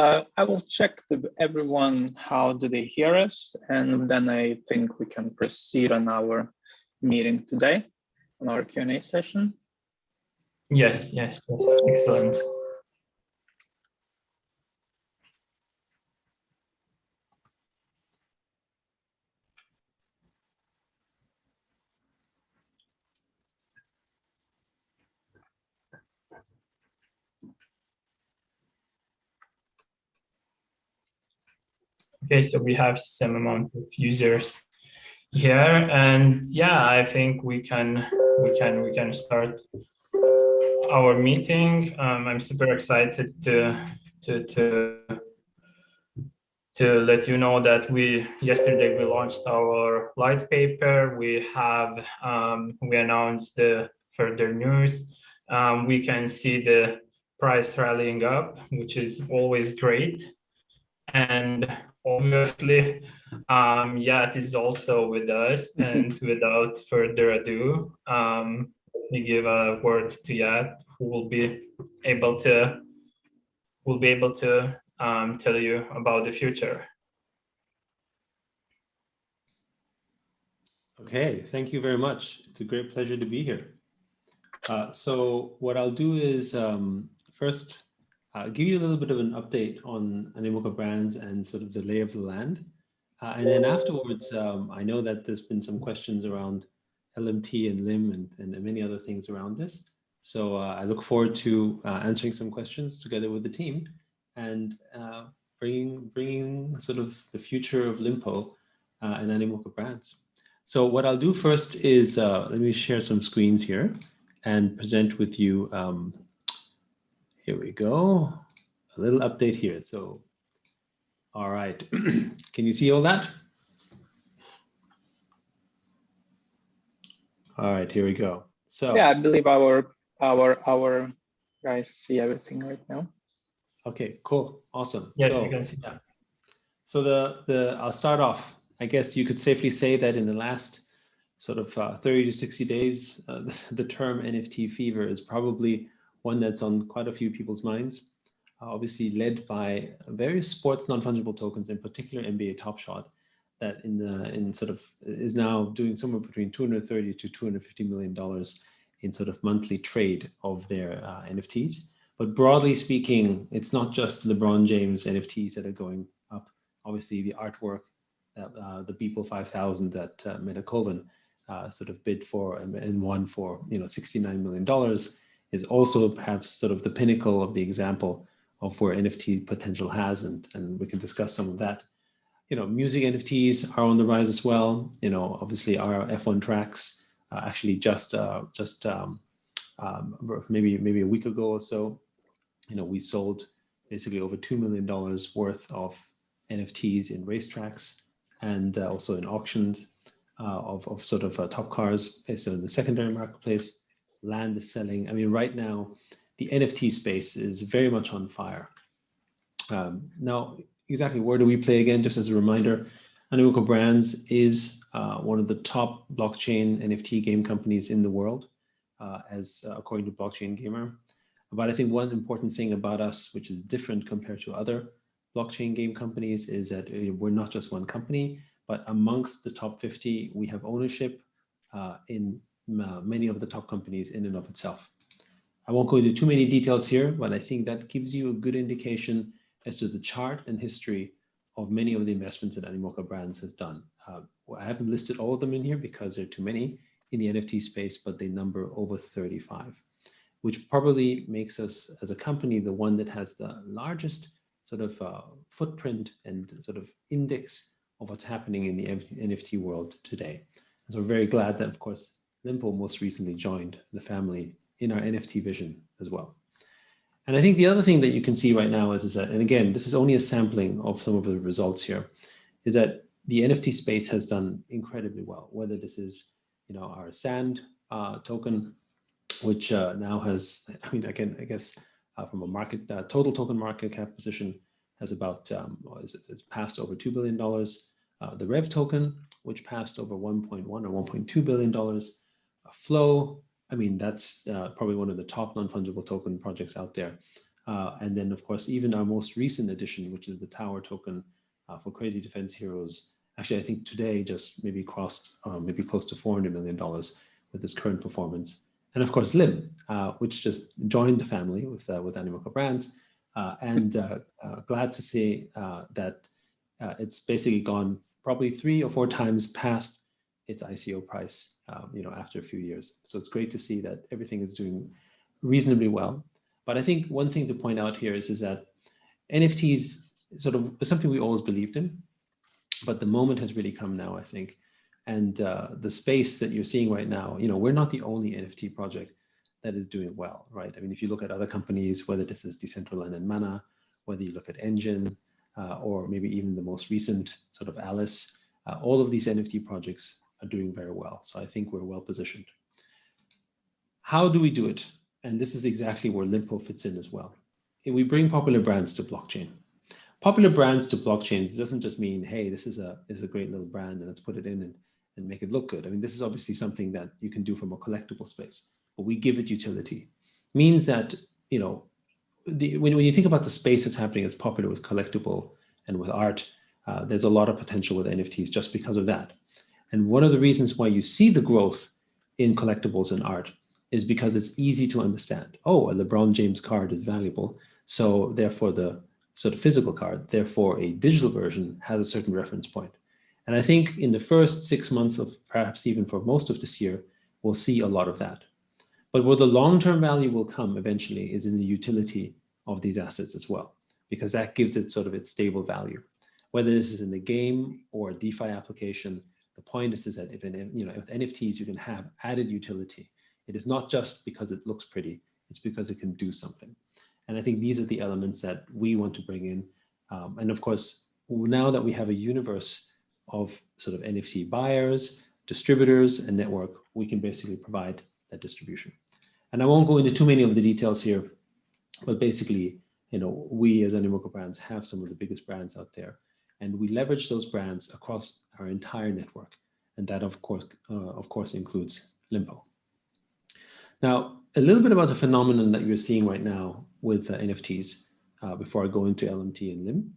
I will check with everyone how do they hear us, and then I think we can proceed on our meeting today, on our Q&A session. Yes, excellent. Okay, so we have some amount of users here, and yeah, I think we can start our meeting. I'm super excited to let you know that yesterday we launched our white paper. We announced the further news. We can see the price rallying up, which is always great. And obviously, Yat is also with us. And without further ado, we give a word to Yat, who will be able to tell you about the future. Okay, thank you very much. It's a great pleasure to be here. So what I'll do is first give you a little bit of an update on Animoca Brands and sort of the lay of the land. And then afterwards, I know that there's been some questions around LMT and LIM and many other things around this. So I look forward to answering some questions together with the team and bringing sort of the future of Lympo and Animoca Brands. So what I'll do first is let me share some screens here and present with you. Here we go. A little update here. So, all right. Can you see all that? All right, here we go. So yeah, I believe our guys see everything right now. Okay, cool, awesome. Yes, so, you can see that. So I'll start off. I guess you could safely say that in the last sort of 30 to 60 days, the term NFT fever is probably one that's on quite a few people's minds. Obviously led by various sports non-fungible tokens, in particular NBA Top Shot, that in sort of is now doing somewhere between $230 to $250 million in sort of monthly trade of their NFTs. But broadly speaking, it's not just LeBron James NFTs that are going up. Obviously, the artwork, the Beeple 5000 that Meta Colvin sort of bid for and won for $69 million is also perhaps sort of the pinnacle of the example of where NFT potential has, and we can discuss some of that. Music NFTs are on the rise as well. Obviously our F1 tracks actually just maybe a week ago or so, we sold basically over $2 million worth of NFTs in racetracks and also in auctions of sort of top cars based on the secondary marketplace. Land is selling. I mean, right now, the NFT space is very much on fire. Now, exactly where do we play again? Just as a reminder, Animoca Brands is one of the top blockchain NFT game companies in the world, as according to Blockchain Gamer. But I think one important thing about us, which is different compared to other blockchain game companies, is that we're not just one company, but amongst the top 50, we have ownership in many of the top companies in and of itself. I won't go into too many details here, but I think that gives you a good indication as to the chart and history of many of the investments that Animoca Brands has done. I haven't listed all of them in here because there are too many in the NFT space, but they number over 35, which probably makes us as a company the one that has the largest sort of footprint and sort of index of what's happening in the NFT world today. And so we're very glad that, of course, Lympo most recently joined the family in our NFT vision as well. And I think the other thing that you can see right now is that, and again, this is only a sampling of some of the results here, is that the NFT space has done incredibly well, whether this is, our SAND token, which now has, I guess from a market, total token market cap position has about, is passed over $2 billion. The Rev token, which passed over 1.1 or $1.2 billion. Flow, I mean, that's probably one of the top non-fungible token projects out there, And then, of course, even our most recent addition, which is the Tower token for Crazy Defense Heroes. Actually, I think today just maybe crossed maybe close to $400 million with this current performance. And of course, Lim, which just joined the family with Animoca Brands. Glad to say that it's basically gone probably 3 or 4 times past its ICO price, after a few years. So it's great to see that everything is doing reasonably well. But I think one thing to point out here is that NFTs sort of is something we always believed in, but the moment has really come now, I think. And the space that you're seeing right now, we're not the only NFT project that is doing well, right? I mean, if you look at other companies, whether this is Decentraland and Mana, whether you look at Engine, or maybe even the most recent sort of Alice, all of these NFT projects are doing very well. So I think we're well positioned. How do we do it? And this is exactly where Lympo fits in as well. We bring popular brands to blockchain. Popular brands to blockchains doesn't just mean, hey, this is a great little brand and let's put it in and make it look good. I mean, this is obviously something that you can do from a collectible space, but we give it utility. Means that, when you think about the space that's happening, it's popular with collectible and with art, there's a lot of potential with NFTs just because of that. And one of the reasons why you see the growth in collectibles and art is because it's easy to understand. Oh, a LeBron James card is valuable, so therefore the sort of physical card, therefore a digital version has a certain reference point. And I think in the first 6 months of perhaps even for most of this year, we'll see a lot of that. But where the long-term value will come eventually is in the utility of these assets as well, because that gives it sort of its stable value. Whether this is in the game or a DeFi application, the point is that with NFTs, you can have added utility. It is not just because it looks pretty, it's because it can do something. And I think these are the elements that we want to bring in. And of course, now that we have a universe of sort of NFT buyers, distributors, and network, we can basically provide that distribution. And I won't go into too many of the details here, but basically, we as Animoca Brands have some of the biggest brands out there, and we leverage those brands across our entire network. And that, of course, includes Lympo. Now, a little bit about the phenomenon that you're seeing right now with NFTs, before I go into LMT and Lim,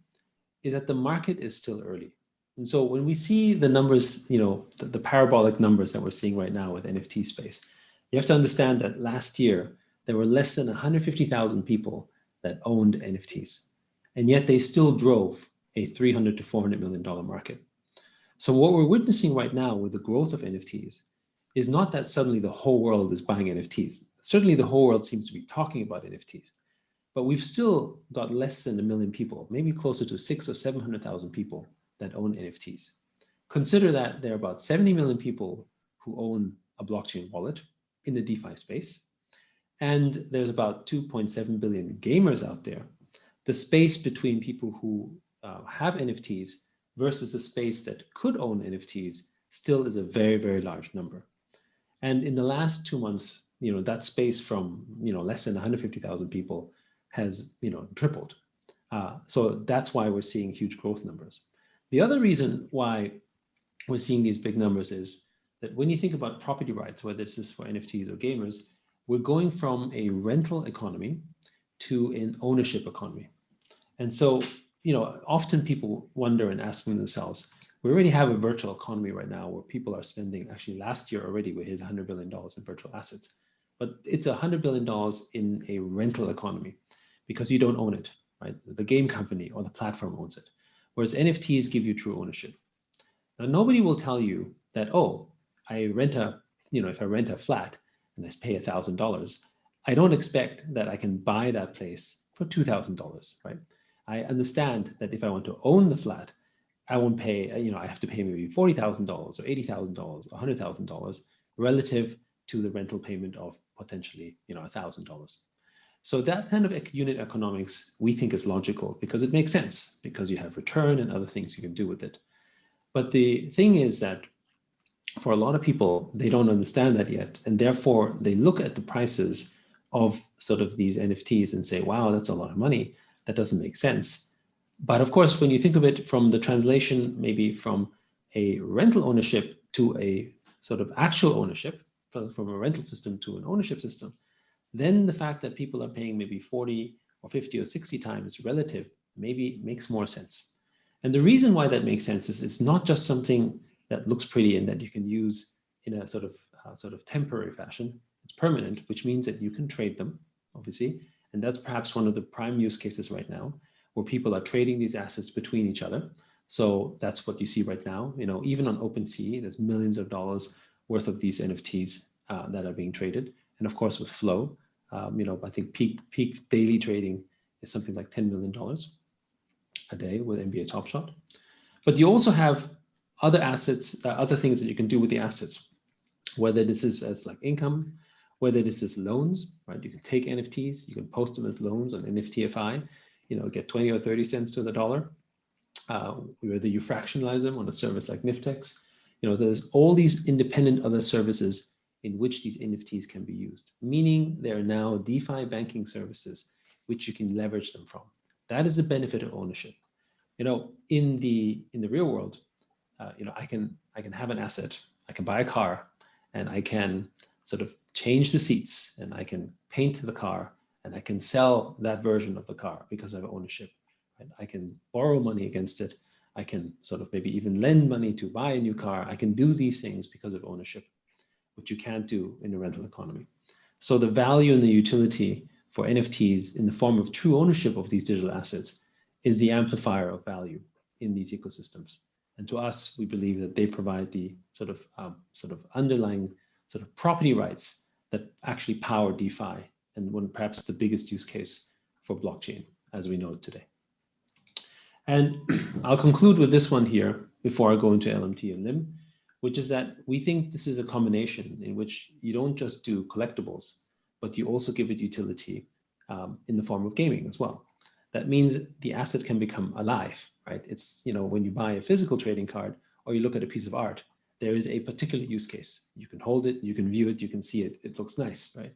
is that the market is still early. And so when we see the numbers, the parabolic numbers that we're seeing right now with NFT space, you have to understand that last year, there were less than 150,000 people that owned NFTs. And yet they still drove a $300 to $400 million market. So what we're witnessing right now with the growth of NFTs is not that suddenly the whole world is buying NFTs. Certainly the whole world seems to be talking about NFTs, but we've still got less than 1 million people, maybe closer to 600,000 or 700,000 people that own NFTs. Consider that there are about 70 million people who own a blockchain wallet in the DeFi space. And there's about 2.7 billion gamers out there. The space between people who have NFTs versus the space that could own NFTs still is a very, very large number. And in the last 2 months, that space from less than 150,000 people has tripled. So that's why we're seeing huge growth numbers. The other reason why we're seeing these big numbers is that when you think about property rights, whether this is for NFTs or gamers, we're going from a rental economy to an ownership economy. And so, often people wonder and ask themselves, we already have a virtual economy right now where people are spending, actually last year already we hit $100 billion in virtual assets, but it's $100 billion in a rental economy because you don't own it, right? The game company or the platform owns it, whereas NFTs give you true ownership. Now, nobody will tell you that, oh, if I rent a flat and I pay $1,000, I don't expect that I can buy that place for $2,000, right? I understand that if I want to own the flat, I won't pay, I have to pay maybe $40,000 or $80,000 or $100,000 relative to the rental payment of potentially, $1,000. So that kind of unit economics we think is logical because it makes sense because you have return and other things you can do with it. But the thing is that for a lot of people, they don't understand that yet. And therefore they look at the prices of sort of these NFTs and say, wow, that's a lot of money. That doesn't make sense. But of course, when you think of it from the translation, maybe from a rental ownership to a sort of actual ownership, from a rental system to an ownership system, then the fact that people are paying maybe $40,000 or 50 or 60 times relative maybe makes more sense. And the reason why that makes sense is it's not just something that looks pretty and that you can use in a sort of temporary fashion. It's permanent, which means that you can trade them, obviously. And that's perhaps one of the prime use cases right now, where people are trading these assets between each other. So that's what you see right now. Even on OpenSea, there's millions of dollars worth of these NFTs that are being traded. And of course, with Flow, I think peak daily trading is something like $10 million a day with NBA Top Shot. But you also have other assets, other things that you can do with the assets, whether this is as like income, whether this is loans, right? You can take NFTs, you can post them as loans on NFTFI, get 20 or 30 cents to the dollar. Whether you fractionalize them on a service like Niftex, there's all these independent other services in which these NFTs can be used, meaning there are now DeFi banking services which you can leverage them from. That is the benefit of ownership. In the real world, I can have an asset, I can buy a car, and I can sort of change the seats, and I can paint the car, and I can sell that version of the car because I have ownership. Right? I can borrow money against it. I can sort of maybe even lend money to buy a new car. I can do these things because of ownership, which you can't do in a rental economy. So the value and the utility for NFTs in the form of true ownership of these digital assets is the amplifier of value in these ecosystems. And to us, we believe that they provide the sort of underlying sort of property rights that actually power DeFi, and perhaps the biggest use case for blockchain as we know it today. And I'll conclude with this one here before I go into LMT and Lim, which is that we think this is a combination in which you don't just do collectibles, but you also give it utility in the form of gaming as well. That means the asset can become alive, right? It's, when you buy a physical trading card or you look at a piece of art, there is a particular use case. You can hold it, you can view it, you can see it, it looks nice, right?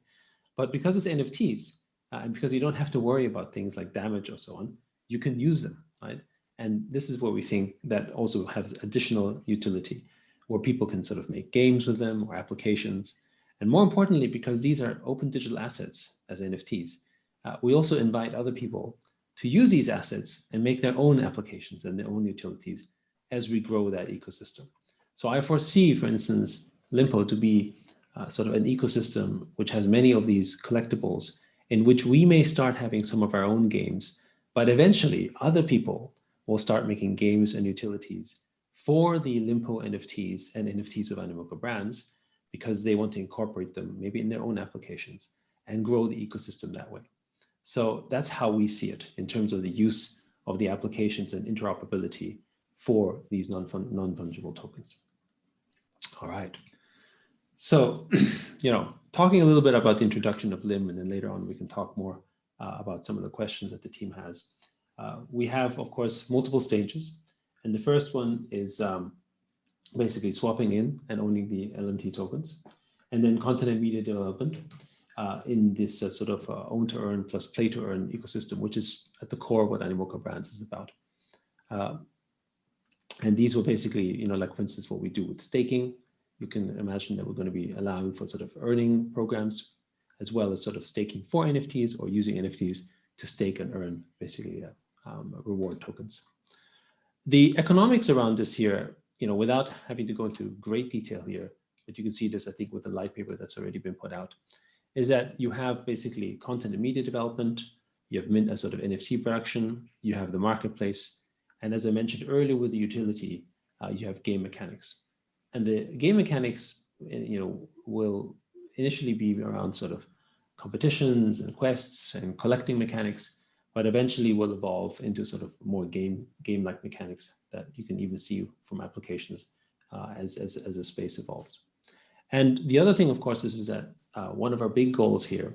But because it's NFTs, and because you don't have to worry about things like damage or so on, you can use them, right? And this is where we think that also has additional utility, where people can sort of make games with them or applications. And more importantly, because these are open digital assets as NFTs, we also invite other people to use these assets and make their own applications and their own utilities as we grow that ecosystem. So I foresee, for instance, Lympo to be sort of an ecosystem which has many of these collectibles in which we may start having some of our own games, but eventually other people will start making games and utilities for the Lympo NFTs and NFTs of Animoca Brands because they want to incorporate them maybe in their own applications and grow the ecosystem that way. So that's how we see it in terms of the use of the applications and interoperability for these non-fungible tokens. All right. So, talking a little bit about the introduction of Lim, and then later on we can talk more about some of the questions that the team has. We have, of course, multiple stages. And the first one is basically swapping in and owning the LMT tokens. And then content and media development in this sort of own to earn plus play to earn ecosystem, which is at the core of what Animoca Brands is about. And these will basically, like for instance, what we do with staking. You can imagine that we're going to be allowing for sort of earning programs, as well as sort of staking for NFTs or using NFTs to stake and earn basically reward tokens. The economics around this here, without having to go into great detail here, but you can see this, I think, with the light paper that's already been put out, is that you have basically content and media development, you have mint as sort of NFT production, you have the marketplace, and as I mentioned earlier with the utility, you have game mechanics. And the game mechanics, will initially be around sort of competitions and quests and collecting mechanics, but eventually will evolve into sort of more game-like mechanics that you can even see from applications as the space evolves. And the other thing, of course, is that one of our big goals here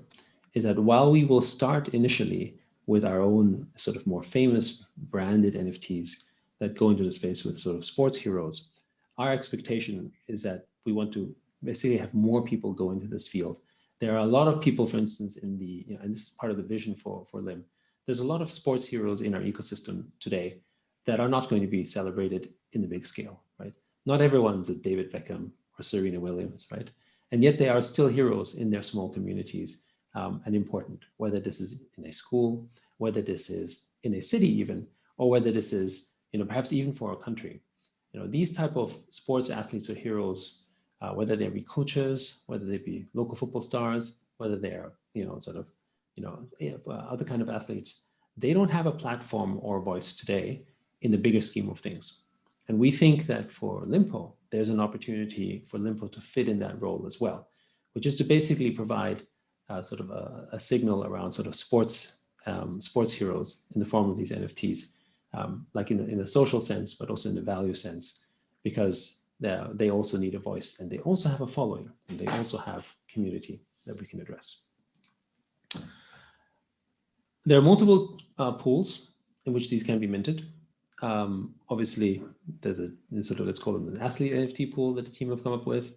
is that while we will start initially with our own sort of more famous branded NFTs that go into the space with sort of sports heroes, our expectation is that we want to basically have more people go into this field. There are a lot of people, for instance, in the, and this is part of the vision for Lim, there's a lot of sports heroes in our ecosystem today that are not going to be celebrated in the big scale, right? Not everyone's a David Beckham or Serena Williams, right? And yet they are still heroes in their small communities and important, whether this is in a school, whether this is in a city even, or whether this is, perhaps even for a country. These type of sports athletes or heroes, whether they be coaches, whether they be local football stars, whether they are, other kind of athletes, they don't have a platform or voice today in the bigger scheme of things. And we think that for Lympo, there's an opportunity for Lympo to fit in that role as well, which is to basically provide sort of a signal around sort of sports heroes in the form of these NFTs, like in the social sense, but also in the value sense, because they also need a voice, and they also have a following, and they also have community that we can address. There are multiple pools in which these can be minted. Obviously, there's a sort of, let's call them an athlete NFT pool that the team have come up with,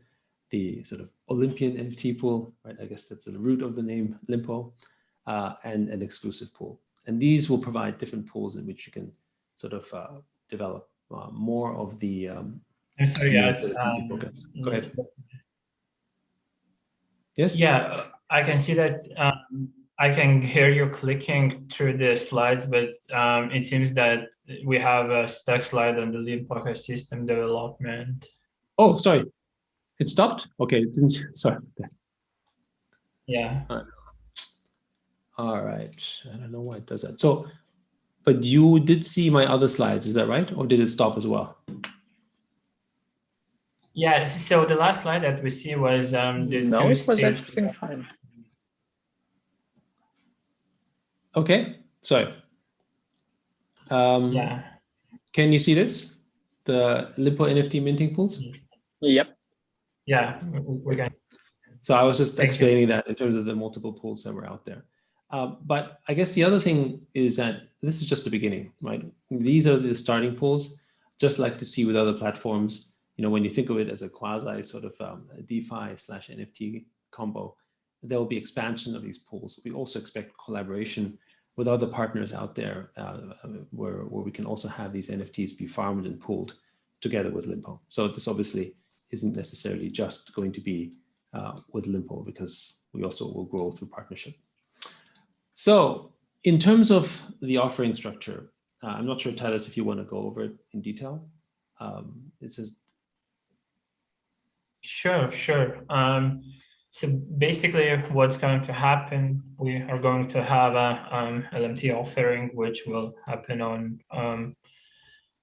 the sort of Olympian NFT pool, right? I guess that's the root of the name Lympo, and an exclusive pool. And these will provide different pools in which you can sort of develop more of the. I'm sorry, Go ahead. Yes. Yeah, I can see that. I can hear you clicking through the slides, but it seems that we have a stuck slide on the Lympo ecosystem development. Oh, sorry. It stopped? Okay, it didn't, sorry. Yeah. All right. I don't know why it does that. So, but you did see my other slides, is that right? Or did it stop as well? Yeah, so the last slide that we see was the no, it was everything fine. Okay, so yeah. Can you see this? The Lympo NFT minting pools? Yep. Yeah, we're going. So I was just explaining that in terms of the multiple pools that were out there. But I guess the other thing is that this is just the beginning, right? These are the starting pools, just like to see with other platforms, when you think of it as a quasi sort of DeFi/NFT combo, there will be expansion of these pools. We also expect collaboration with other partners out there where we can also have these NFTs be farmed and pooled together with Lympo. So this obviously isn't necessarily just going to be with Lympo, because we also will grow through partnership. So in terms of the offering structure, I'm not sure, Tadas, if you want to go over it in detail. This is. Sure. So basically what's going to happen, we are going to have a LMT offering, which will happen on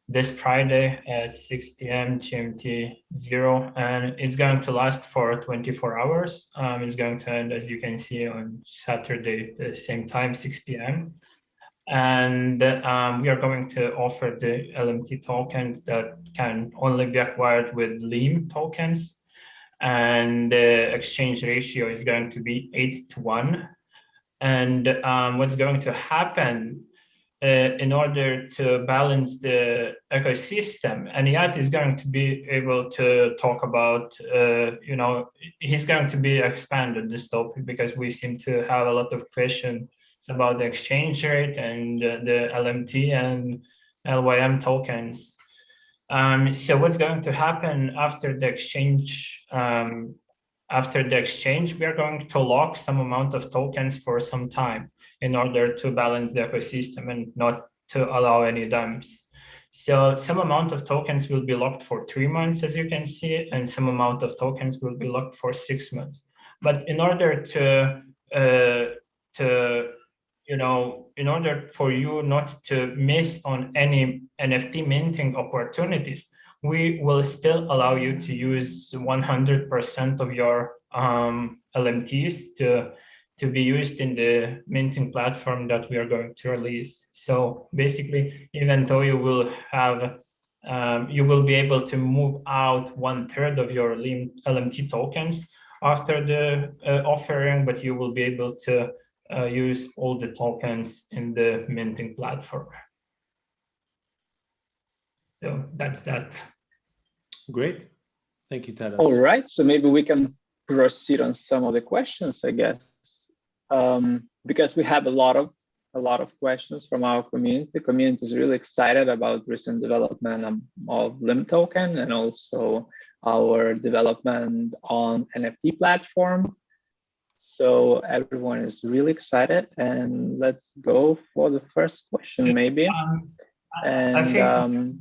this Friday at 6 p.m. GMT 0, and it's going to last for 24 hours. It's going to end, as you can see, on Saturday, the same time, 6 p.m. And we are going to offer the LMT tokens that can only be acquired with Lym tokens. And the exchange ratio is going to be 8-to-1. And what's going to happen in order to balance the ecosystem, and Yat is going to be able to talk about, he's going to be expanded this topic, because we seem to have a lot of questions about the exchange rate and the LMT and LYM tokens. So what's going to happen after the exchange? We are going to lock some amount of tokens for some time in order to balance the ecosystem and not to allow any dumps. So some amount of tokens will be locked for 3 months, as you can see, and some amount of tokens will be locked for 6 months. But in order in order for you not to miss on any NFT minting opportunities, we will still allow you to use 100% of your LMTs to be used in the minting platform that we are going to release. So basically, even though you will have, you will be able to move out 1/3 of your LMT tokens after the offering, but you will be able to use all the tokens in the minting platform. So that's that. Great. Thank you, Tadas. All right, so maybe we can proceed on some of the questions, I guess, because we have a lot of questions from our community. The community is really excited about recent development of Lym token and also our development on NFT platform. So everyone is really excited, and let's go for the first question, maybe. And I think,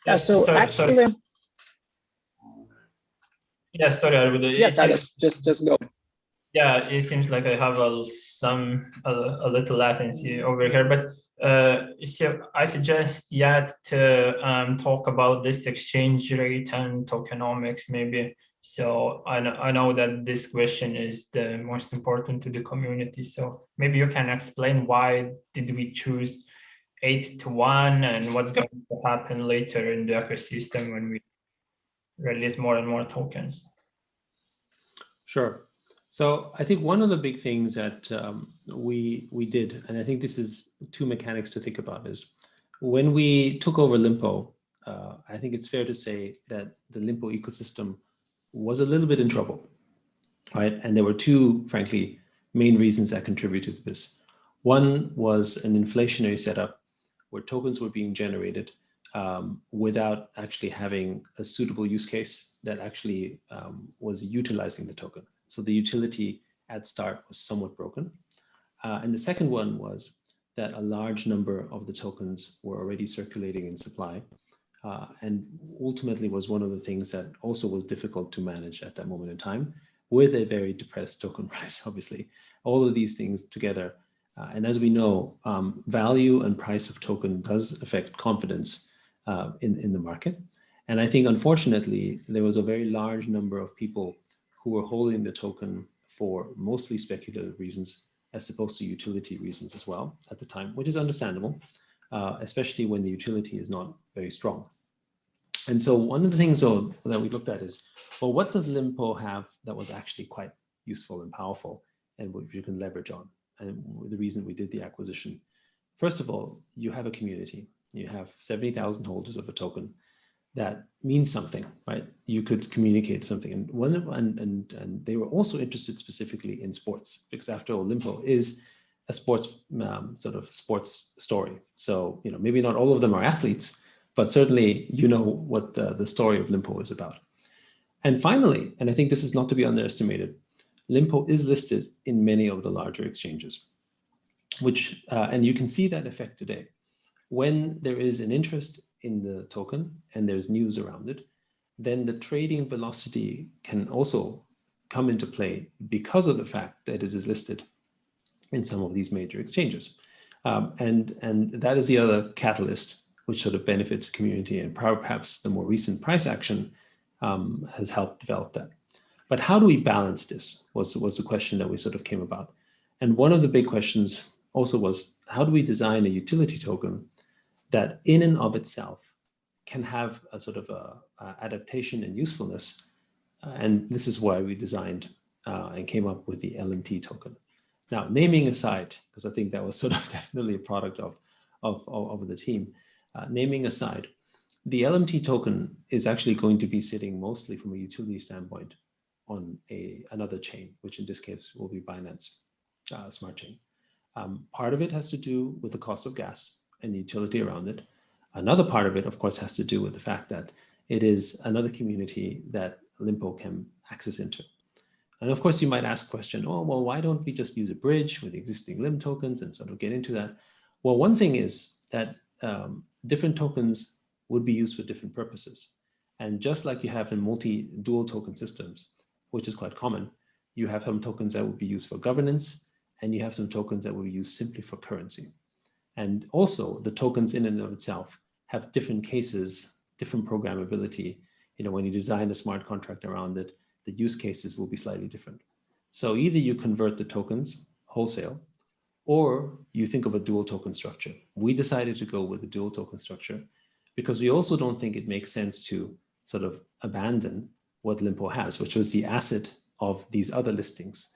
yeah, so sorry. actually, Yeah, sorry, I would. yeah, Carlos, just go. Yeah, it seems like I have a little latency over here, but so I suggest Yat to talk about this exchange rate and tokenomics maybe. So I know that this question is the most important to the community. So maybe you can explain why did we choose 8-to-1 and what's going to happen later in the ecosystem when we release more and more tokens. Sure. So I think one of the big things that we did, and I think this is two mechanics to think about, is when we took over Lympo, I think it's fair to say that the Lympo ecosystem was a little bit in trouble, right? And there were two, frankly, main reasons that contributed to this. One was an inflationary setup where tokens were being generated without actually having a suitable use case that actually was utilizing the token. So the utility at start was somewhat broken. And the second one was that a large number of the tokens were already circulating in supply, and ultimately was one of the things that also was difficult to manage at that moment in time, with a very depressed token price, obviously. All of these things together. And as we know, value and price of token does affect confidence in the market. And I think, unfortunately, there was a very large number of people who were holding the token for mostly speculative reasons, as opposed to utility reasons as well at the time, which is understandable, especially when the utility is not very strong. And so one of the things though, that we looked at is, well, what does Lympo have that was actually quite useful and powerful and which you can leverage on? And the reason we did the acquisition. First of all, you have a community. You have 70,000 holders of a token. That means something, right? You could communicate something. And they were also interested specifically in sports, because after all, Lympo is a sports sort of sports story. So, you know, maybe not all of them are athletes, but certainly you know what the story of Lympo is about. And finally, and I think this is not to be underestimated, Lympo is listed in many of the larger exchanges, which, and you can see that effect today. When there is an interest in the token and there's news around it, then the trading velocity can also come into play because of the fact that it is listed in some of these major exchanges. And that is the other catalyst which sort of benefits the community, and perhaps the more recent price action has helped develop that. But how do we balance this was the question that we sort of came about. And one of the big questions also was, how do we design a utility token that in and of itself can have a sort of adaptation and usefulness? And this is why we designed and came up with the LMT token. Now, naming aside, because I think that was sort of definitely a product of the team, naming aside, the LMT token is actually going to be sitting mostly from a utility standpoint on another chain, which in this case will be Binance Smart Chain. Part of it has to do with the cost of gas and the utility around it. Another part of it, of course, has to do with the fact that it is another community that Lympo can access into. And of course, you might ask the question, oh, well, why don't we just use a bridge with existing Lim tokens and sort of get into that? Well, one thing is that different tokens would be used for different purposes. And just like you have in multi-dual token systems, which is quite common, you have some tokens that would be used for governance, and you have some tokens that will be used simply for currency. And also the tokens in and of itself have different cases, different programmability. You know, when you design a smart contract around it, the use cases will be slightly different. So either you convert the tokens wholesale, or you think of a dual token structure. We decided to go with the dual token structure because we also don't think it makes sense to sort of abandon what Lympo has, which was the asset of these other listings,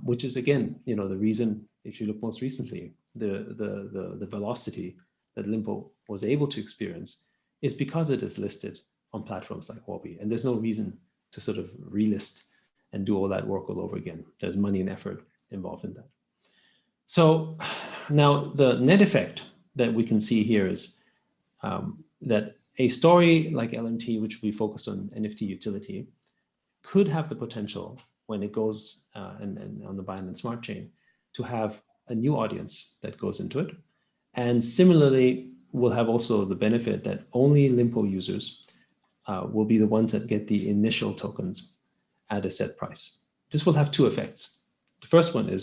which is, again, you know, the reason, if you look most recently, the velocity that Lympo was able to experience is because it is listed on platforms like Huobi, and there's no reason to sort of relist and do all that work all over again. There's money and effort involved in that. So now the net effect that we can see here is that a story like LMT, which we focused on NFT utility, could have the potential when it goes and on the Binance Smart Chain to have a new audience that goes into it. And similarly, we'll have also the benefit that only Lympo users will be the ones that get the initial tokens at a set price. This will have two effects. The first one is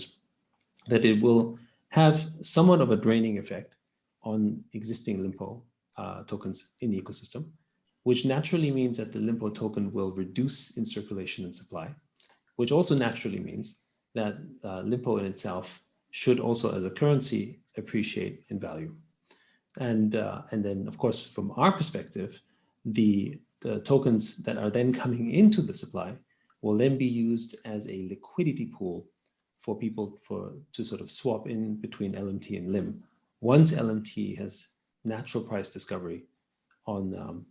that it will have somewhat of a draining effect on existing Lympo tokens in the ecosystem, which naturally means that the Lympo token will reduce in circulation and supply, which also naturally means that Lympo in itself should also as a currency appreciate in value. And then, of course, from our perspective, the tokens that are then coming into the supply will then be used as a liquidity pool for people to sort of swap in between LMT and LIM once LMT has natural price discovery on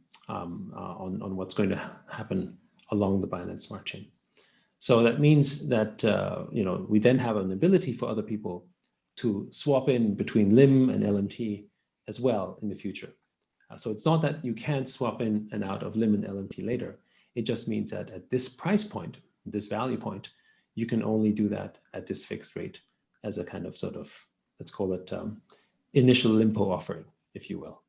what's going to happen along the Binance Smart Chain. So that means that we then have an ability for other people to swap in between LIM and LMT as well in the future. So it's not that you can't swap in and out of LIM and LMT later. It just means that at this price point, this value point, you can only do that at this fixed rate as a kind of sort of, let's call it initial Lympo offering, if you will.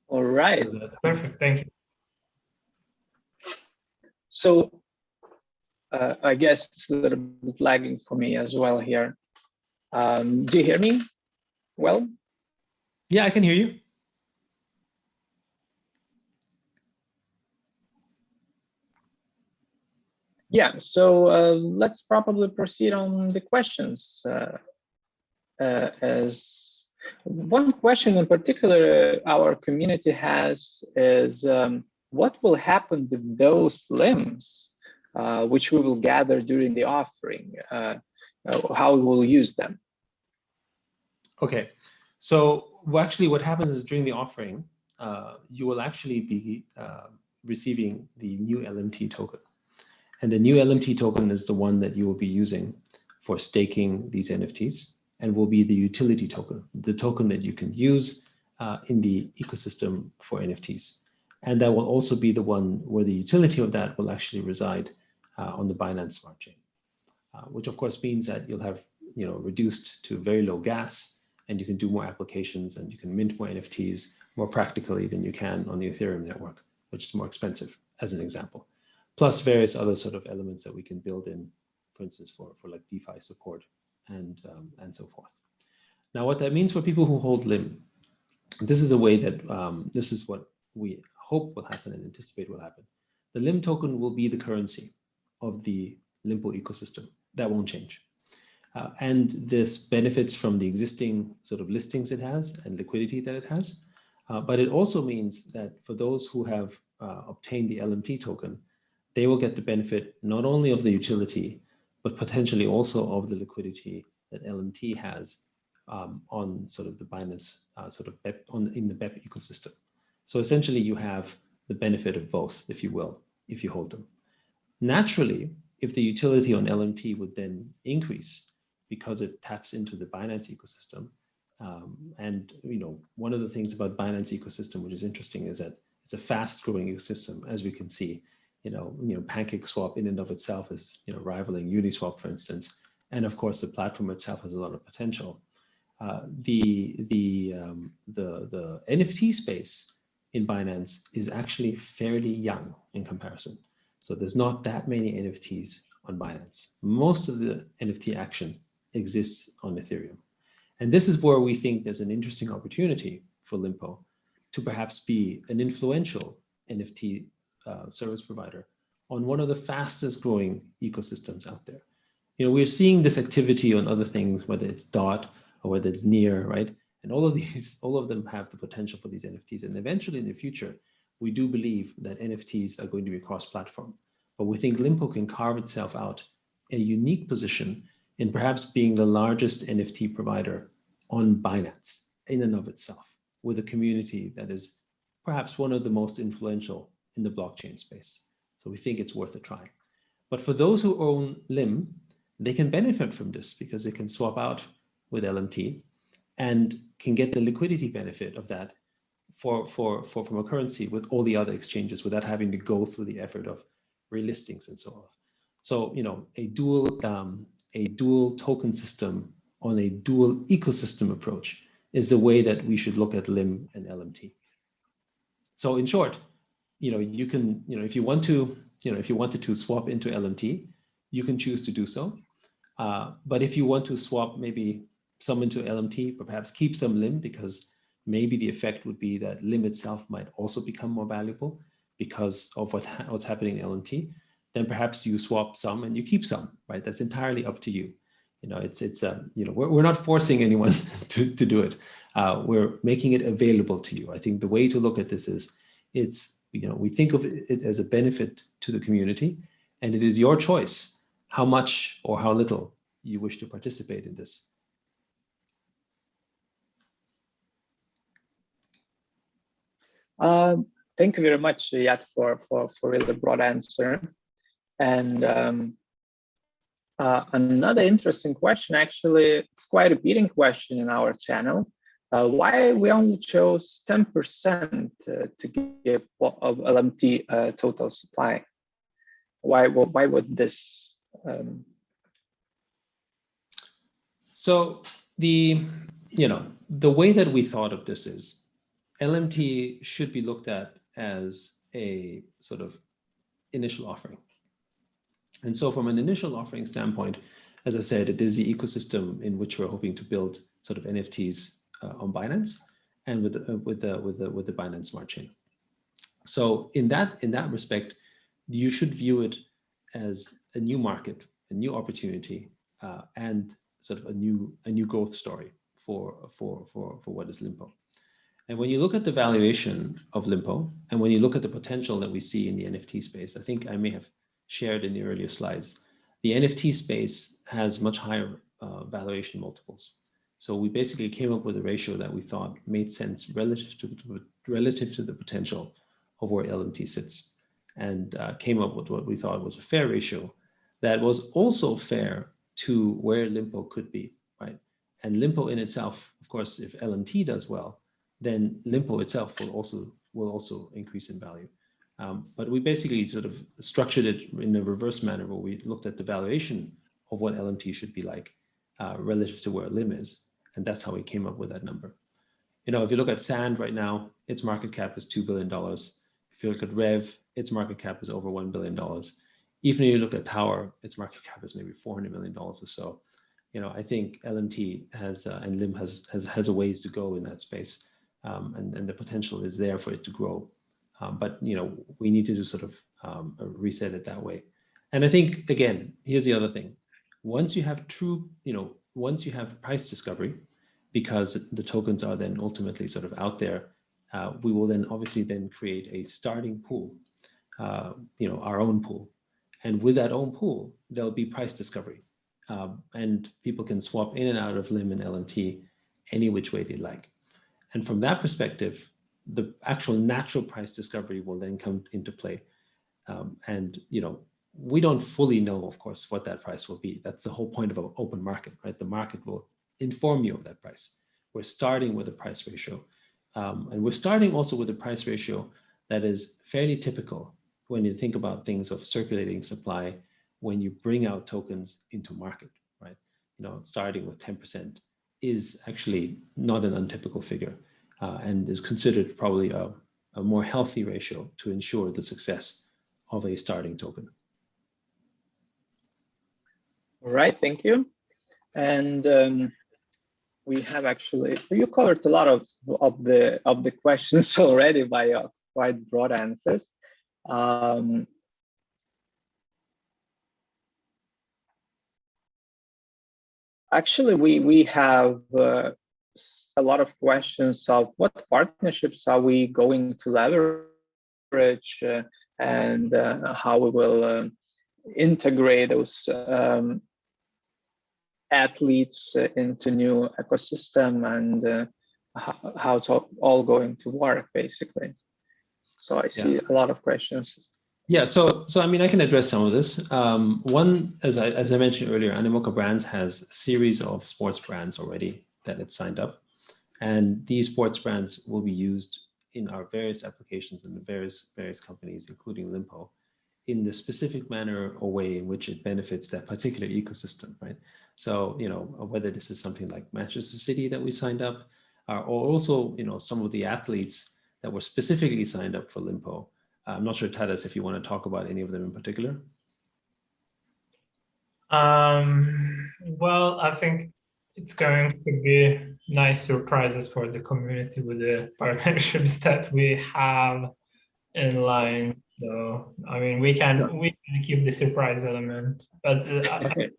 All right. Perfect, thank you. So I guess it's a little bit lagging for me as well here. Do you hear me well? Yeah, I can hear you. Yeah, so let's probably proceed on the questions. As one question in particular our community has is what will happen with those limbs which we will gather during the offering? How we will use them? Okay, so actually what happens is during the offering, you will actually be receiving the new LMT token. And the new LMT token is the one that you will be using for staking these NFTs and will be the utility token, the token that you can use in the ecosystem for NFTs. And that will also be the one where the utility of that will actually reside on the Binance Smart Chain, which of course means that you'll have reduced to very low gas, and you can do more applications and you can mint more NFTs more practically than you can on the Ethereum network, which is more expensive, as an example. Plus various other sort of elements that we can build in, for instance, for like DeFi support and so forth. Now, what that means for people who hold LIM, this is a way that this is what we hope will happen and anticipate will happen. The LIM token will be the currency of the Lympo ecosystem. That won't change. And this benefits from the existing sort of listings it has and liquidity that it has. But it also means that for those who have obtained the LMT token, they will get the benefit not only of the utility, but potentially also of the liquidity that LMT has on sort of the Binance sort of BEP in the BEP ecosystem. So essentially you have the benefit of both, if you will, if you hold them. Naturally, if the utility on LMT would then increase because it taps into the Binance ecosystem, and one of the things about Binance ecosystem, which is interesting, is that it's a fast-growing ecosystem, as we can see. PancakeSwap in and of itself is rivaling Uniswap, for instance, and of course the platform itself has a lot of potential. The NFT space in Binance is actually fairly young in comparison. So there's not that many NFTs on Binance. Most of the NFT action exists on Ethereum. And this is where we think there's an interesting opportunity for Lympo to perhaps be an influential NFT service provider on one of the fastest growing ecosystems out there. We're seeing this activity on other things, whether it's DOT or whether it's Near, right? And all of them have the potential for these NFTs. And eventually in the future, we do believe that NFTs are going to be cross-platform. But we think Lympo can carve itself out a unique position in perhaps being the largest NFT provider on Binance in and of itself, with a community that is perhaps one of the most influential in the blockchain space. So we think it's worth a try. But for those who own LIM, they can benefit from this because they can swap out with LMT and can get the liquidity benefit of that from a currency with all the other exchanges without having to go through the effort of relistings and so on. So, a dual token system on a dual ecosystem approach is the way that we should look at LIM and LMT. So in short, you can, if you want to, if you wanted to swap into LMT, you can choose to do so. But if you want to swap maybe some into LMT, but perhaps keep some LIM, because maybe the effect would be that LIM itself might also become more valuable because of what's happening in LMT, then perhaps you swap some and you keep some, right? That's entirely up to you. We're not forcing anyone to do it. We're making it available to you. I think the way to look at this is, we think of it as a benefit to the community, and it is your choice how much or how little you wish to participate in this. Thank you very much, Yat, for a really broad answer. And another interesting question, actually, it's quite a beating question in our channel. Why we only chose 10% to give of LMT total supply? Why would this? So the way that we thought of this is, LMT should be looked at as a sort of initial offering. And so from an initial offering standpoint, as I said, it is the ecosystem in which we're hoping to build sort of NFTs on Binance and with the Binance Smart Chain. So in that respect, you should view it as a new market, a new opportunity, and sort of a new growth story for what is Lympo. And when you look at the valuation of Lympo, and when you look at the potential that we see in the NFT space, I think I may have shared in the earlier slides, the NFT space has much higher valuation multiples. So we basically came up with a ratio that we thought made sense relative to the potential of where LMT sits, and came up with what we thought was a fair ratio that was also fair to where Lympo could be, right? And Lympo in itself, of course, if LMT does well, then Lympo itself will also increase in value. But we basically sort of structured it in a reverse manner, where we looked at the valuation of what LMT should be like relative to where LIM is. And that's how we came up with that number. If you look at Sand right now, its market cap is $2 billion. If you look at Rev, its market cap is over $1 billion. Even if you look at Tower, its market cap is maybe $400 million or so. I think LMT has and LIM has a ways to go in that space, and the potential is there for it to grow. But we need to do sort of reset it that way. And I think, again, here's the other thing: once you have once you have price discovery, because the tokens are then ultimately sort of out there, we will then obviously then create a starting pool, our own pool. And with that own pool, there'll be price discovery. And people can swap in and out of LIM and LMT any which way they like. And from that perspective, the actual natural price discovery will then come into play. And we don't fully know, of course, what that price will be. That's the whole point of an open market, right? The market will inform you of that price. We're starting with a price ratio. And we're starting also with a price ratio that is fairly typical when you think about things of circulating supply, when you bring out tokens into market, right? Starting with 10% is actually not an untypical figure, and is considered probably a more healthy ratio to ensure the success of a starting token. All right, thank you. And we have actually, you covered a lot of the questions already by your quite broad answers. Actually, we have a lot of questions of what partnerships are we going to leverage, and how we will integrate those athletes into new ecosystem, and how it's all going to work, basically. So I see a lot of questions. Yeah, so I mean, I can address some of this. One, as I mentioned earlier, Animoca Brands has a series of sports brands already that it's signed up, and these sports brands will be used in our various applications and the various companies, including Lympo, in the specific manner or way in which it benefits that particular ecosystem, right? So, you know, whether this is something like Manchester City that we signed up, or also, you know, some of the athletes that were specifically signed up for Lympo. I'm not sure, Tadas, if you want to talk about any of them in particular. Well, I think it's going to be nice surprises for the community with the partnerships that we have in line. So, I mean, we can keep the surprise element, but Okay.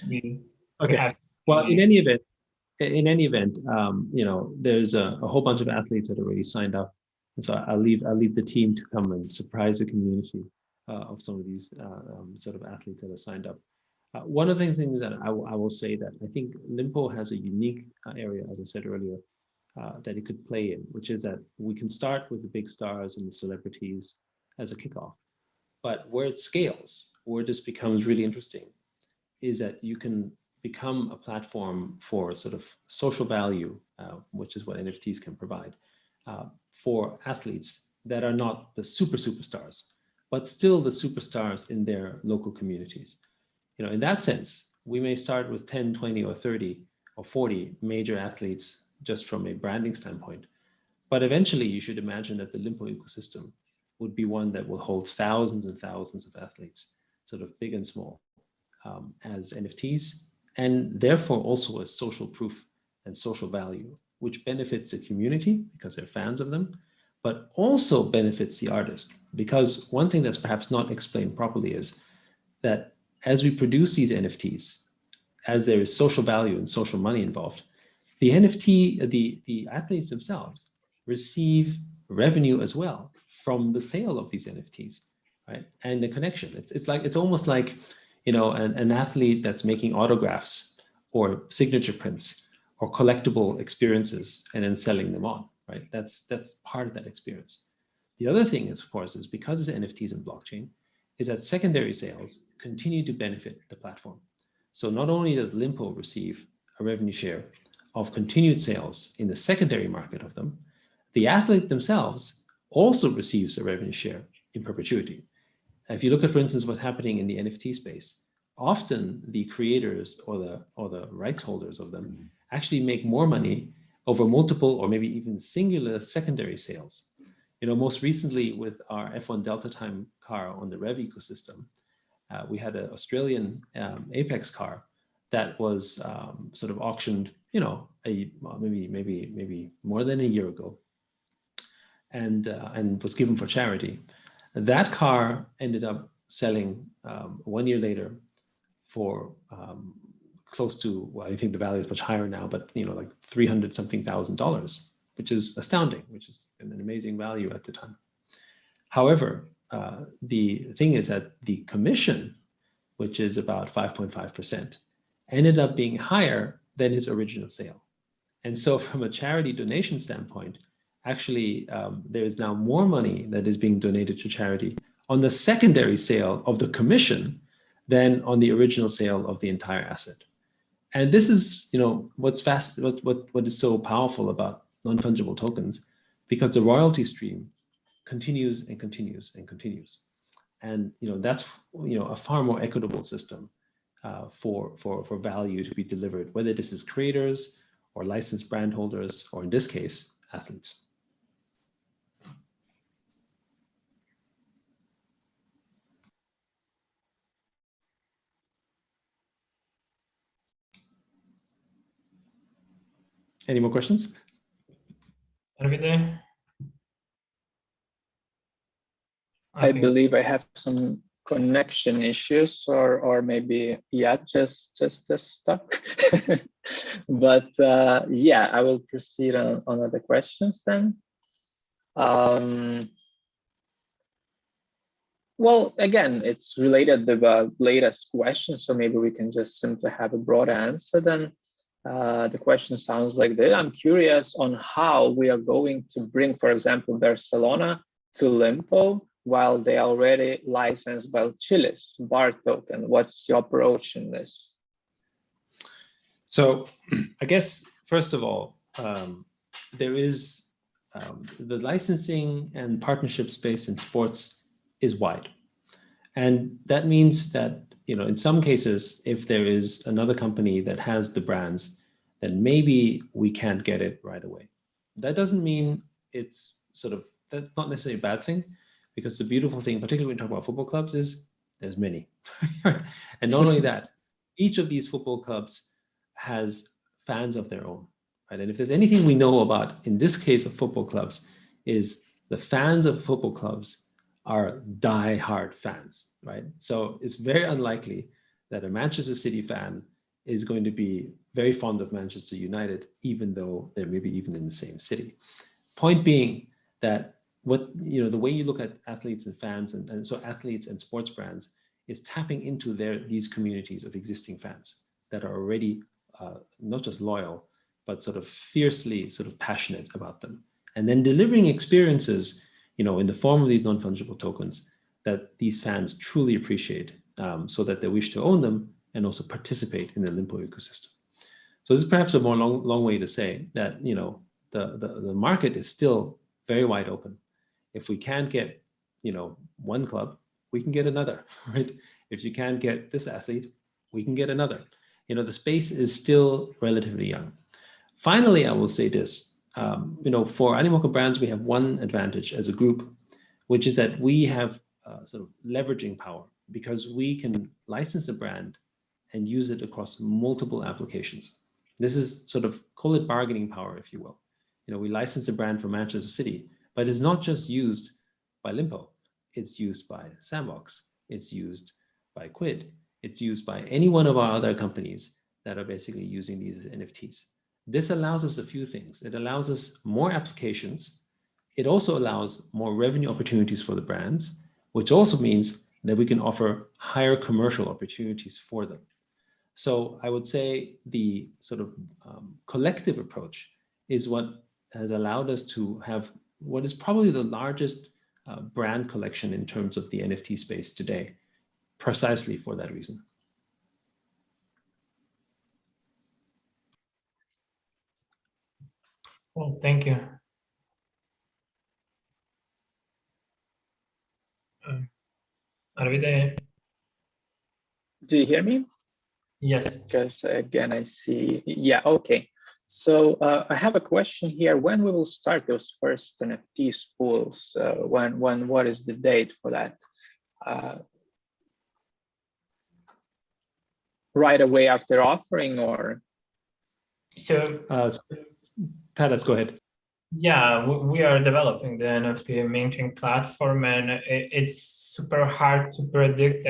we Okay. have. Well, in any event, you know, there's a whole bunch of athletes that already signed up, and so I'll leave the team to come and surprise the community of some of these sort of athletes that are signed up. One of the things that I will say that I think Lympo has a unique area, as I said earlier, that it could play in, which is that we can start with the big stars and the celebrities as a kickoff, but where it scales, where this becomes really interesting, is that you can become a platform for sort of social value, which is what NFTs can provide, for athletes that are not the superstars, but still the superstars in their local communities. You know, in that sense, we may start with 10, 20, or 30, or 40 major athletes just from a branding standpoint. But eventually, you should imagine that the Lympo ecosystem would be one that will hold thousands and thousands of athletes, sort of big and small, as NFTs, and therefore also as social proof and social value, which benefits the community because they're fans of them, but also benefits the artist. Because one thing that's perhaps not explained properly is that as we produce these NFTs, as there is social value and social money involved, the NFT, the athletes themselves receive revenue as well from the sale of these NFTs, right? And the connection. It's almost like, you know, an athlete that's making autographs or signature prints or collectible experiences and then selling them on, right? That's part of that experience. The other thing is, of course, is because it's NFTs and blockchain, is that secondary sales continue to benefit the platform. So not only does Lympo receive a revenue share of continued sales in the secondary market of them, the athlete themselves also receives a revenue share in perpetuity. If you look at, for instance, what's happening in the NFT space, often the creators or the rights holders of them actually make more money over multiple or maybe even singular secondary sales. You know, most recently with our F1 Delta Time car on the Rev ecosystem, we had an Australian Apex car that was sort of auctioned, you know, maybe more than a year ago, and was given for charity. That car ended up selling 1 year later for close to, well, I think the value is much higher now, but you know, like $300-something thousand, which is astounding, which is an amazing value at the time. However, the thing is that the commission, which is about 5.5%, ended up being higher than his original sale. And so from a charity donation standpoint, actually, there is now more money that is being donated to charity on the secondary sale of the commission than on the original sale of the entire asset. And this is, you know, what is so powerful about non-fungible tokens, because the royalty stream continues and continues and continues. And, you know, that's, you know, a far more equitable system for value to be delivered, whether this is creators or licensed brand holders, or in this case, athletes. Any more questions? Everything? I believe I have some connection issues, or maybe just stuck. But yeah, I will proceed on other questions then. Well, again, it's related to the latest question, so maybe we can just simply have a broad answer then. The question sounds like this. I'm curious on how we are going to bring, for example, Barcelona to Lympo while they are already licensed by Chile's BAR token. What's your approach in this? So I guess, first of all, there is the licensing and partnership space in sports is wide. And that means that, in some cases, if there is another company that has the brands, then maybe we can't get it right away. That doesn't mean that's not necessarily a bad thing, because the beautiful thing, particularly when we talk about football clubs, is there's many. And not only that, each of these football clubs has fans of their own, right? And if there's anything we know about, in this case of football clubs, is the fans of football clubs are die-hard fans, right? So it's very unlikely that a Manchester City fan is going to be very fond of Manchester United, even though they're maybe even in the same city. Point being that the way you look at athletes and fans, and so athletes and sports brands, is tapping into these communities of existing fans that are already not just loyal, but sort of fiercely passionate about them. And then delivering experiences, in the form of these non-fungible tokens that these fans truly appreciate, so that they wish to own them and also participate in the Lympo ecosystem. So this is perhaps a more long way to say that, the market is still very wide open. If we can't get, one club, we can get another, right? If you can't get this athlete, we can get another. The space is still relatively young. Finally, I will say this, for Animoca Brands, we have one advantage as a group, which is that we have sort of leveraging power, because we can license a brand and use it across multiple applications. This is call it bargaining power, if you will. We license a brand for Manchester City, but it's not just used by Lympo. It's used by Sandbox. It's used by Quid. It's used by any one of our other companies that are basically using these as NFTs. This allows us a few things. It allows us more applications. It also allows more revenue opportunities for the brands, which also means that we can offer higher commercial opportunities for them. So I would say the collective approach is what has allowed us to have what is probably the largest brand collection in terms of the NFT space today, precisely for that reason. Well, thank you. Are we there? Do you hear me? Yes. Because again, I see. Yeah, okay. So I have a question here. When we will start those first NFT pools? What is the date for that? Right away after offering, or? So, Tadas, go ahead. Yeah, we are developing the NFT minting platform, and it's super hard to predict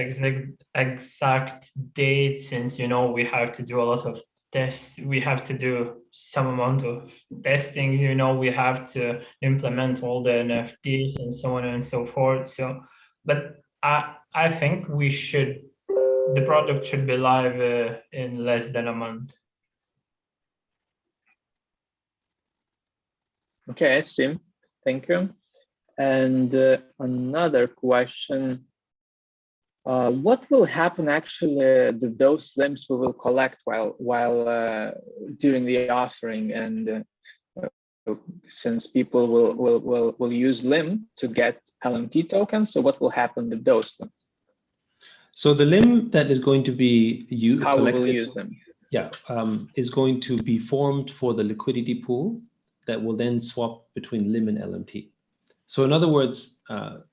exact date, since we have to do a lot of tests. We have to do some amount of testings. We have to implement all the NFTs and so on and so forth. So, but I think the product should be live in less than a month. Okay, I see. Thank you. And another question. What will happen actually to those limbs we will collect while during the offering, and since people will use limb to get LMT tokens, so what will happen with those limbs? So the limb that is going to be how collected, we will use them? Yeah, is going to be formed for the liquidity pool that will then swap between limb and LMT. So in other words,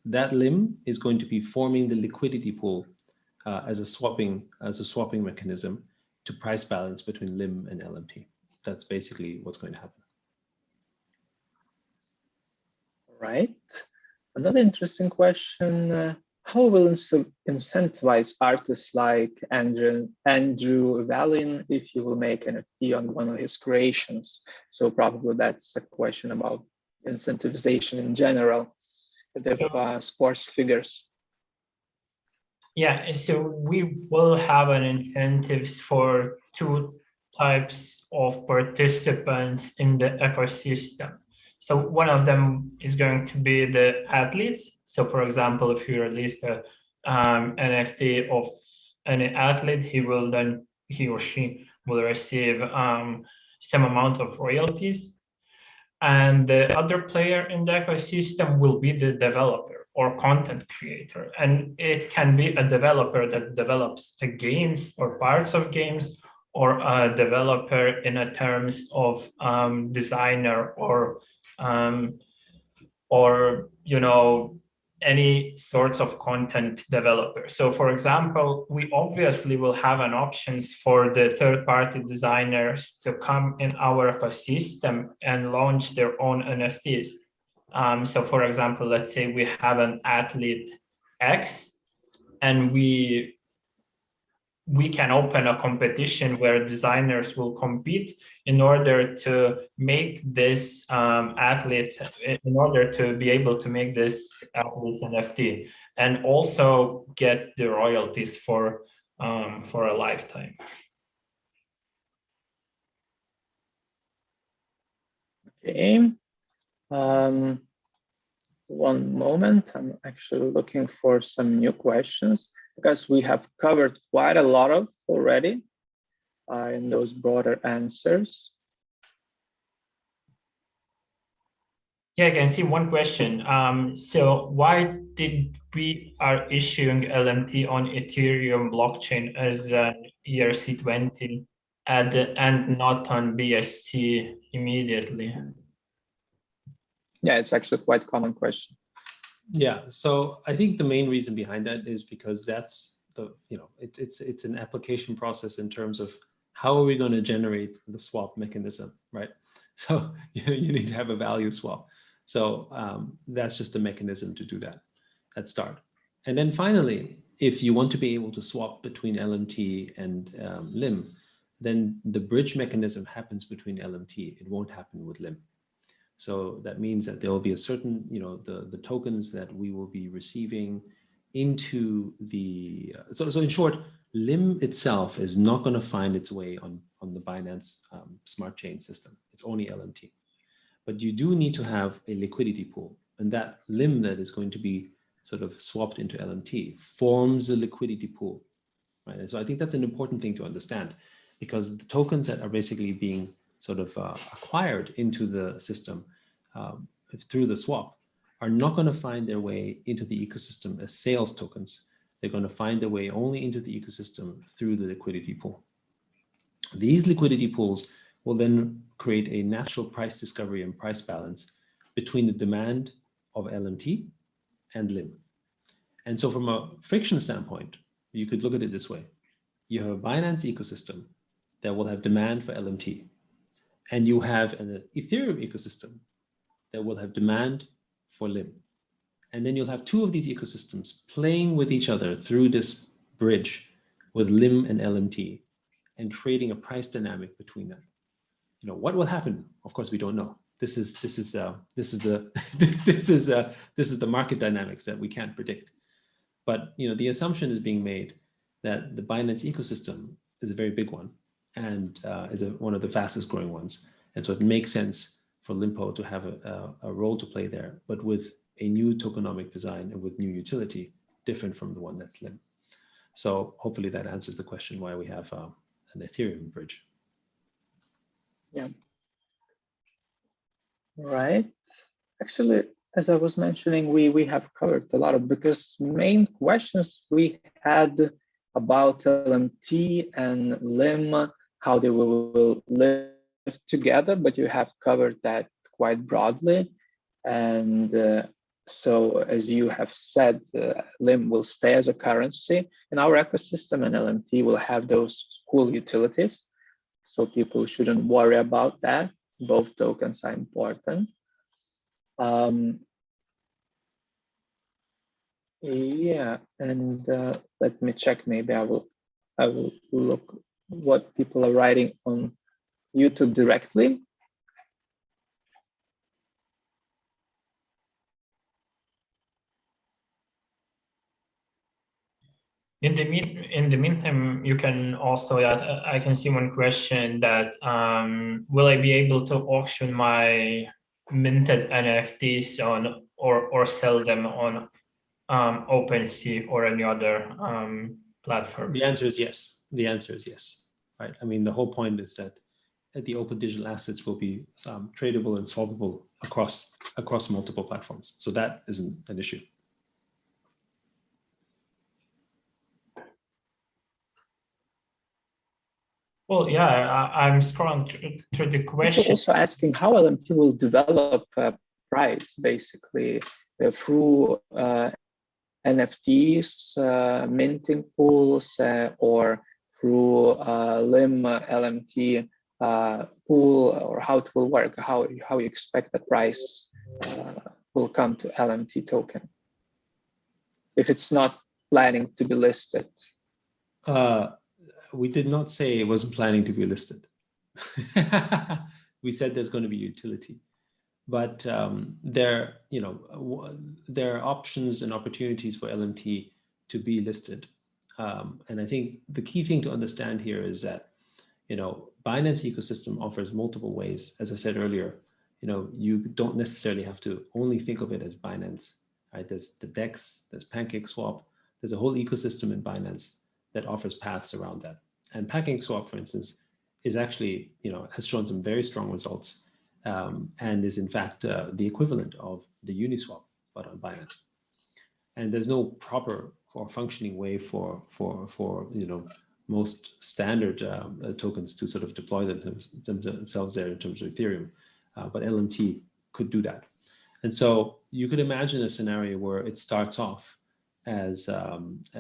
that limb is going to be forming the liquidity pool as a swapping mechanism to price balance between limb and LMT. That's basically what's going to happen. Right. Another interesting question. How will incentivize artists like Andrew Valin if you will make NFT on one of his creations? So probably that's a question about incentivization in general with sports figures. Yeah, so we will have an incentives for two types of participants in the ecosystem. So one of them is going to be the athletes. So for example, if you release the NFT of any athlete, he or she will receive some amount of royalties. And the other player in the ecosystem will be the developer or content creator. And it can be a developer that develops games or parts of games, or a developer in a terms of designer or any sorts of content developer. So for example, we obviously will have an options for the third-party designers to come in our ecosystem and launch their own NFTs. So for example, let's say we have an athlete X, and we can open a competition where designers will compete in order to make this athlete, in order to be able to make this athlete's NFT, and also get the royalties for a lifetime. Okay. One moment, I'm actually looking for some new questions, because we have covered quite a lot of already in those broader answers. Yeah, I can see one question. So why did we are issuing LMT on Ethereum blockchain as an ERC20 and not on BSC immediately? Yeah, it's actually quite a common question. Yeah, so I think the main reason behind that is because that's it's an application process in terms of how are we going to generate the swap mechanism, right? So you need to have a value swap. So that's just the mechanism to do that at start. And then finally, if you want to be able to swap between LMT and Lim, then the bridge mechanism happens between LMT. It won't happen with Lim. So that means that there will be a certain, the tokens that we will be receiving into the, so in short, Lim itself is not going to find its way on the Binance smart chain system. It's only LMT. But you do need to have a liquidity pool, and that Lim that is going to be sort of swapped into LMT forms a liquidity pool, right? And so I think that's an important thing to understand, because the tokens that are basically being sort of acquired into the system through the swap are not going to find their way into the ecosystem as sales tokens. They're going to find their way only into the ecosystem through the liquidity pool. These liquidity pools will then create a natural price discovery and price balance between the demand of LMT and Lim. And so from a friction standpoint, you could look at it this way. You have a Binance ecosystem that will have demand for LMT, and you have an Ethereum ecosystem that will have demand for Lim. And then you'll have two of these ecosystems playing with each other through this bridge with Lim and LMT, and creating a price dynamic between them. What will happen? Of course, we don't know. This is the market dynamics that we can't predict. But the assumption is being made that the Binance ecosystem is a very big one, and is one of the fastest growing ones. And so it makes sense for Lympo to have a role to play there, but with a new tokenomic design and with new utility, different from the one that's Lim. So hopefully that answers the question why we have an Ethereum bridge. Yeah. Right. Actually, as I was mentioning, we have covered a lot of, because main questions we had about LMT and Lim, how they will live together, but you have covered that quite broadly. And so, as you have said, Lim will stay as a currency in our ecosystem, and LMT will have those cool utilities. So people shouldn't worry about that. Both tokens are important. Yeah, and let me check. Maybe I will look what people are writing on YouTube directly. In the meantime, you can also, I can see one question that will I be able to auction my minted NFTs on or sell them on OpenSea or any other platform? The answer is yes. The answer is yes. Right. I mean, the whole point is that the open digital assets will be tradable and swappable across multiple platforms. So that isn't an issue. Well, yeah, I'm scrolling through the question. Also asking how LMT will develop price, basically through NFTs, minting pools, or through LMT pool, or how it will work, how you expect the price will come to LMT token if it's not planning to be listed. We did not say it wasn't planning to be listed. We said there's going to be utility, but there are options and opportunities for LMT to be listed. And I think the key thing to understand here is that, Binance ecosystem offers multiple ways. As I said earlier, you don't necessarily have to only think of it as Binance, right? There's the DEX, there's PancakeSwap, there's a whole ecosystem in Binance that offers paths around that. And PancakeSwap, for instance, is actually, has shown some very strong results, and is in fact the equivalent of the Uniswap, but on Binance. And there's no proper or functioning way for most standard tokens to sort of deploy themselves there in terms of Ethereum, but LMT could do that. And so you could imagine a scenario where it starts off as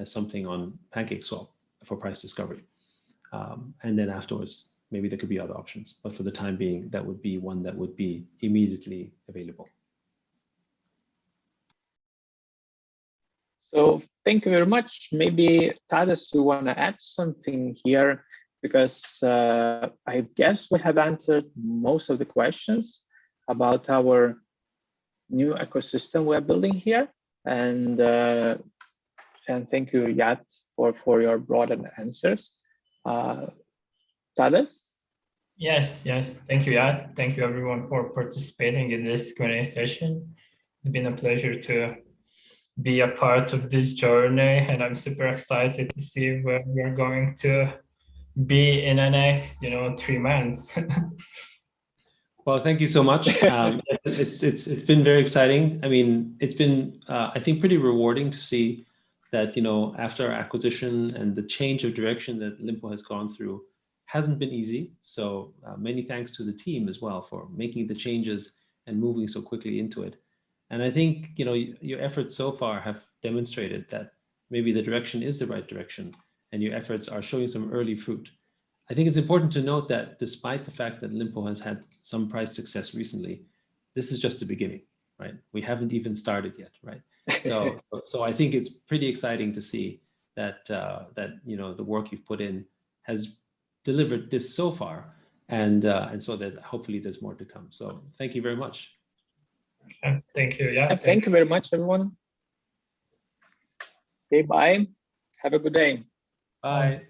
something on PancakeSwap for price discovery, and then afterwards maybe there could be other options, but for the time being, that would be one that would be immediately available. So thank you very much. Maybe Tadas, you want to add something here, because I guess we have answered most of the questions about our new ecosystem we're building here. And thank you, Yat, for your broad answers. Tadas? Yes. Thank you, Yat. Thank you, everyone, for participating in this Q&A session. It's been a pleasure to be a part of this journey, and I'm super excited to see where we're going to be in the next, 3 months. Well, thank you so much. It's been very exciting. I mean, it's been I think pretty rewarding to see that after our acquisition and the change of direction that Lympo has gone through hasn't been easy. So many thanks to the team as well for making the changes and moving so quickly into it. And I think your efforts so far have demonstrated that maybe the direction is the right direction, and your efforts are showing some early fruit. I think it's important to note that despite the fact that Lympo has had some price success recently, this is just the beginning, right? We haven't even started yet, right? So I think it's pretty exciting to see that the work you've put in has delivered this so far, and so that hopefully there's more to come. So thank you very much. Thank you. Yeah. Thank you very much, everyone. Okay, bye. Have a good day. Bye.